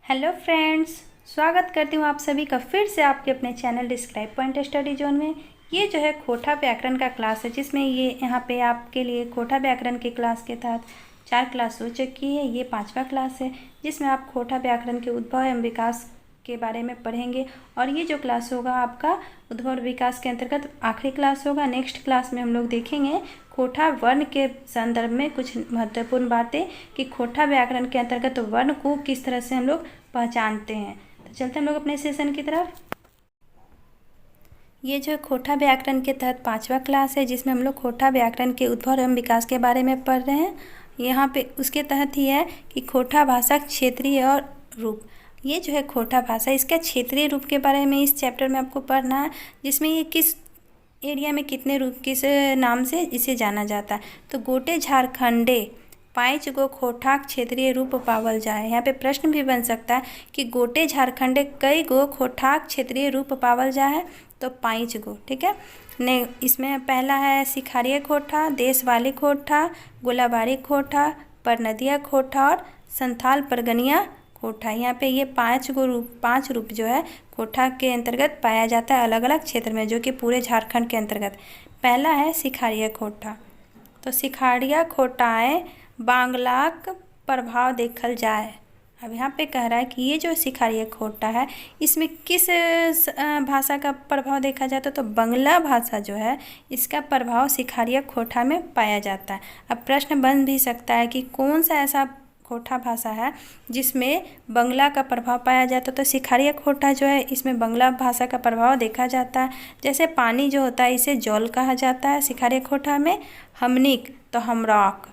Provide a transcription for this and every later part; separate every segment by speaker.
Speaker 1: Hello friends, स्वागत करती हूँ आप सभी का फिर से आपके अपने channel describe point study zone में। ये जो है खोटा व्याकरण का क्लास है, जिसमें ये यहाँ पे आपके लिए खोटा व्याकरण के क्लास के तहत 4 क्लास हो चुकी है। ये 5वां क्लास है, जिसमें आप खोटा व्याकरण के उद्भव एवं विकास के बारे में पढ़ेंगे। और ये जो क्लास होगा आपका उद्भव और विकास के अंतर्गत आखिरी क्लास होगा। नेक्स्ट क्लास में हम लोग देखेंगे खोटा वर्ण के संदर्भ में कुछ महत्वपूर्ण बातें कि खोटा व्याकरण के अंतर्गत वर्ण को किस तरह से हम लोग पहचानते हैं। तो चलते हम लोग अपने सेशन की तरफ। ये जो खोटा व्याकरण के तहत 5वां क्लास है, जिसमें हम लोग खोटा व्याकरण के उद्भव एवं विकास के बारे में पढ़ रहे हैं। यहाँ पे उसके तहत ही है कि खोटा भाषा क्षेत्रीय और रूप। ये जो है खोटा भाषा, इसका क्षेत्रीय रूप के बारे में इस चैप्टर में आपको पढ़ना है, जिसमें ये किस एरिया में कितने रूप किस नाम से इसे जाना जाता है। तो गोटे झारखंडे 5 गो खोटाक क्षेत्रीय रूप पावल जाए। यहाँ पे प्रश्न भी बन सकता है कि गोटे झारखंडे कई गो खोटाक क्षेत्रीय रूप पावल जाए, तो 5 गो। ठीक है ने इसमें पहला है सिखारिया खोटा, देश वाली खोटा, गोलाबारी खोटा, परनदिया खोटा और संथाल परगनिया खोटा। यहाँ पे ये 5 रूप जो है खोटा के अंतर्गत पाया जाता है अलग अलग क्षेत्र में, जो कि पूरे झारखंड के अंतर्गत। पहला है सिखारिया खोटा। तो सिखारिया खोटाएँ बांग्लाक प्रभाव देखल जाए। अब यहाँ पे कह रहा है कि ये जो सिखारिया खोटा है, इसमें किस भाषा का प्रभाव देखा जाता है, तो बंगला भाषा जो है इसका प्रभाव सिखारिया खोटा में पाया जाता है। अब प्रश्न बन भी सकता है कि कौन सा ऐसा खोटा भाषा है जिसमें बंगला का प्रभाव पाया जाता है। तो सिखारिया खोटा जो है, इसमें बंगला भाषा का प्रभाव देखा जाता है। जैसे पानी जो होता है इसे जौल कहा जाता है सिखारिया खोटा में। हमनिक तो हमराक,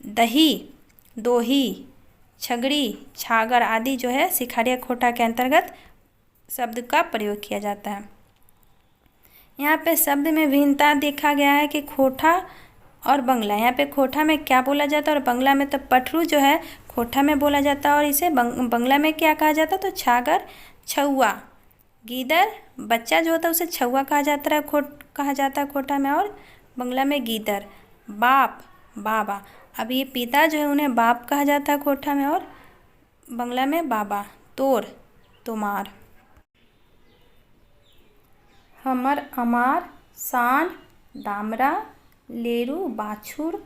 Speaker 1: दही दोही, छगड़ी छागर आदि जो है सिखारिया खोटा के अंतर्गत शब्द का प्रयोग किया जाता है। यहाँ पे शब्द में भिन्नता देखा गया है कि खोटा और बंगला। यहाँ पे खोटा में क्या बोला जाता है और बंगला में, तो पटरू जो है खोटा में बोला जाता है और इसे बंगला में क्या कहा जाता है, तो छागर छौआ। गीदर बच्चा जो होता है उसे छौआ कहा जाता है खोटा में, और बंगला में गीदर। बाप बाबा, अब ये पिता जो है उन्हें बाप कहा जाता है खोटा में और बंगला में बाबा। तोर तोमार, हमर अमार, शान दामरा, लेरू बाछुर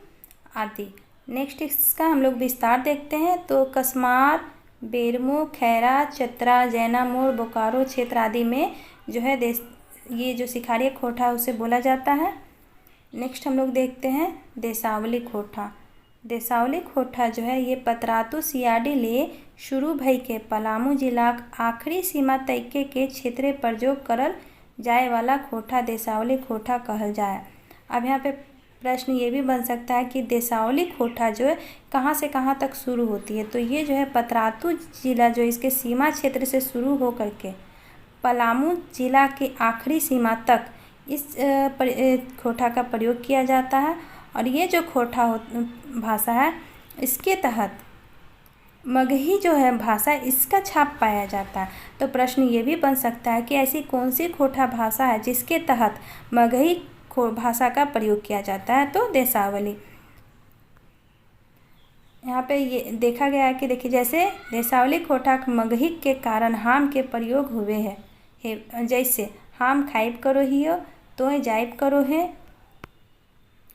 Speaker 1: आदि। नेक्स्ट इसका हम लोग विस्तार देखते हैं। तो कसमार, बेरमो, खैरा, चतरा, जैना मोड़, बोकारो क्षेत्र आदि में जो है ये जो सिखारिया खोटा है उसे बोला जाता है। नेक्स्ट हम लोग देखते हैं देसावली खोटा। देसावली खोटा जो है ये पतरातू सियाडी ले शुरू भई के पलामू जिलाक आखिरी सीमा तैके के क्षेत्र पर जो करल जाए वाला खोटा देसावली खोटा कहल जाए। अब यहाँ पे प्रश्न ये भी बन सकता है कि देसावली खोटा जो है कहाँ से कहाँ तक शुरू होती है। तो ये जो है पतरातू जिला जो इसके सीमा क्षेत्र से शुरू हो करके पलामू जिला के आखिरी सीमा तक इस खोटा का प्रयोग किया जाता है। और ये जो खोटा भाषा है इसके तहत मगही जो है भाषा इसका छाप पाया जाता है। तो प्रश्न ये भी बन सकता है कि ऐसी कौन सी खोटा भाषा है जिसके तहत मगही भाषा का प्रयोग किया जाता है, तो देसावली। यहाँ पे ये देखा गया है कि देखिए जैसे देसावली खोटा मगही के कारण हाम के प्रयोग हुए हैं। जैसे हाम खाइब करो हियो, तो जाइब करो है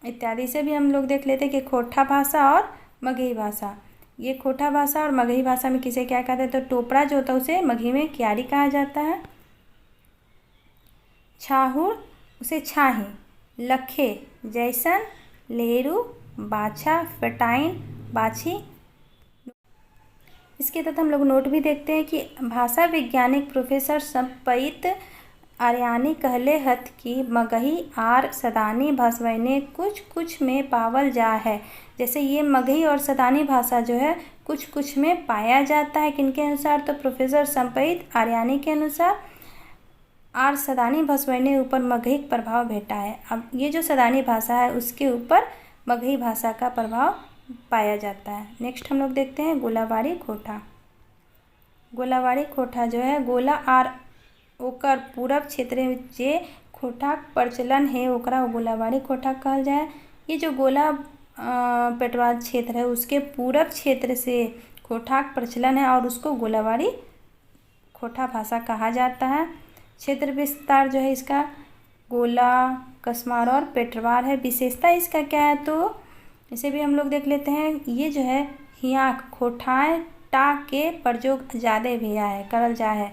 Speaker 1: इत्यादि से भी हम लोग देख लेते हैं कि खोटा भाषा और मगही भाषा। ये खोटा भाषा और मगही भाषा में किसे क्या कहते हैं, तो टोपरा जो होता है उसे मगही में क्यारी कहा जाता है। छाहुर उसे छाही, लखे जैसन, लेहरू बाछा, फटाइन बाछी। इसके तहत हम लोग नोट भी देखते हैं कि भाषा वैज्ञानिक प्रोफेसर संपइत आर्यानी कहले हथ की मगही आर सदानी भाषाएं कुछ कुछ में पावल जा है। जैसे ये मगही और सदानी भाषा जो है कुछ कुछ में पाया जाता है। किनके अनुसार, तो प्रोफेसर संपइत आर्यानी के अनुसार आर सदानी भाषाएं ऊपर मगही प्रभाव भेटा है। अब ये जो सदानी भाषा है उसके ऊपर मगही भाषा का प्रभाव पाया जाता है। नेक्स्ट हम लोग देखते हैं गोलाबारी खोटा। गोलाबारी खोटा जो है गोला आर ओकर पूरब क्षेत्र में जे खोटा प्रचलन है ओकरा गोलाबारी खोटा कहल जाए। ये जो गोला पेटवा क्षेत्र है उसके पूरब क्षेत्र से खोटाक प्रचलन है और उसको गोलाबारी खोटा भाषा कहा जाता है। क्षेत्र विस्तार जो है इसका गोला, कसमार और पेटरवार है। विशेषता इसका क्या है तो इसे भी हम लोग देख लेते हैं। ये जो है हिया खोठाएँ टा के प्रयोग ज़्यादा भैया है करल जा है।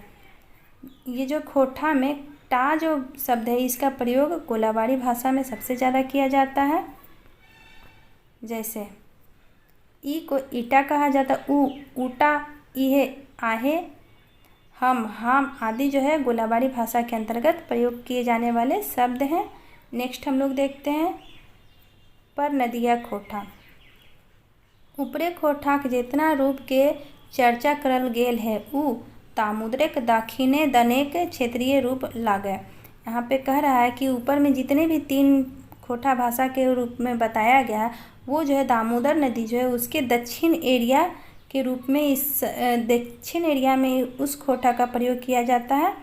Speaker 1: ये जो खोठा में टा जो शब्द है इसका प्रयोग गोलाबारी भाषा में सबसे ज़्यादा किया जाता है। जैसे ई को ईटा कहा जाता, ऊ ऊटा, इहे आहे, हम आदि जो है गोलाबारी भाषा के अंतर्गत प्रयोग किए जाने वाले शब्द हैं। नेक्स्ट हम लोग देखते हैं पर नदिया खोठा। ऊपरे खोठाक जितना रूप के चर्चा करल गेल है उ तामुद्रिक दाखिने दनेक क्षेत्रीय रूप लागे। यहाँ पे कह रहा है कि ऊपर में जितने भी 3 खोटा भाषा के रूप में बताया गया वो जो है दामोदर नदी जो है उसके दक्षिण एरिया के रूप में इस दक्षिण एरिया में उस खोटा का प्रयोग किया जाता है।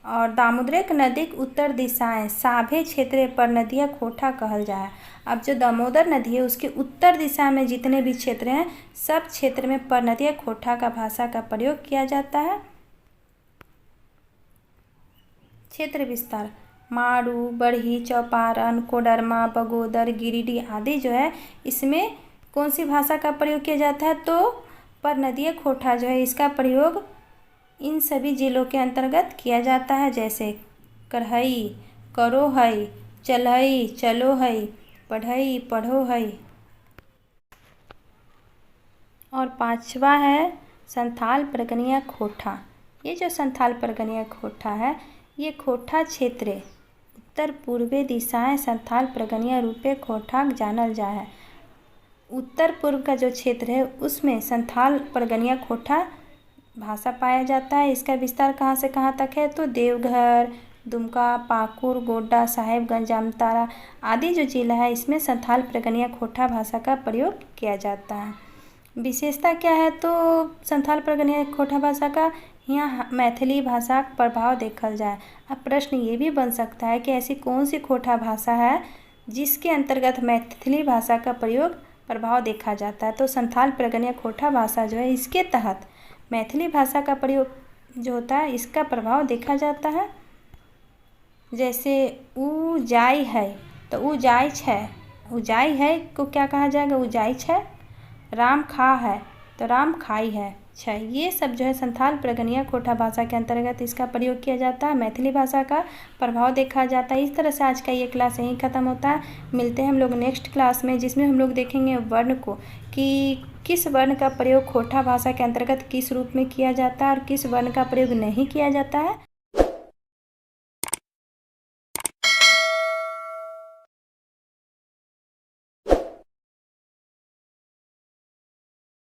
Speaker 1: और दामोदर नदी के उत्तर दिशाएं साभे क्षेत्र पर नदिया खोठा कहल जाए। अब जो दामोदर नदी है उसके उत्तर दिशा में जितने भी क्षेत्र हैं सब क्षेत्र में पर नदिया खोठा का भाषा का प्रयोग किया जाता है। क्षेत्र विस्तार मारू, बरही, चौपारण, कोडरमा, बगोदर, गिरिडीह आदि जो है इसमें कौन सी भाषा का प्रयोग किया जाता है तो पर नदिया खोठा जो है इसका प्रयोग इन सभी जिलों के अंतर्गत किया जाता है। जैसे करहई, करो हई, चलहई, चलो हई, पढ़ई, पढ़ो हई। और 5वां है संथाल परगनिया खोठा। ये जो संथाल परगनिया खोठा है ये खोठा क्षेत्र उत्तर पूर्वी दिशाएं संथाल परगनिया रूपे खोठाक जानल जा है। उत्तर पूर्व का जो क्षेत्र है उसमें संथाल परगनिया खोठा भाषा पाया जाता है। इसका विस्तार कहाँ से कहाँ तक है तो देवघर, दुमका, पाकुड़, गोड्डा, साहेबगंज, जामताड़ा आदि जो जिला है इसमें संथाल परगनिया खोठा भाषा का प्रयोग किया जाता है। विशेषता क्या है तो संथाल परगनिया खोठा भाषा का यहाँ मैथिली भाषा का प्रभाव देखल जाए। अब प्रश्न ये भी बन सकता है कि ऐसी कौन सी खोठा भाषा है जिसके अंतर्गत मैथिली भाषा का प्रभाव देखा जाता है तो संथाल परगनिया खोठा भाषा जो है इसके तहत मैथिली भाषा का प्रयोग जो होता है इसका प्रभाव देखा जाता है। जैसे ऊ जाई है तो ऊ जाई छै, ऊ जाई है को क्या कहा जाएगा ऊ जाई छै। राम खा है तो राम खाई है छै। ये सब जो है संथाल परगनिया खोठा भाषा के अंतर्गत इसका प्रयोग किया जाता है। मैथिली भाषा का प्रभाव देखा जाता है। इस तरह से आज का ये क्लास यहीं ख़त्म होता है। मिलते हैं हम लोग नेक्स्ट क्लास में जिसमें हम लोग देखेंगे वर्ण को कि किस वर्ण का प्रयोग खोठा भाषा के अंतर्गत किस रूप में किया जाता है और किस वर्ण का प्रयोग नहीं किया जाता है।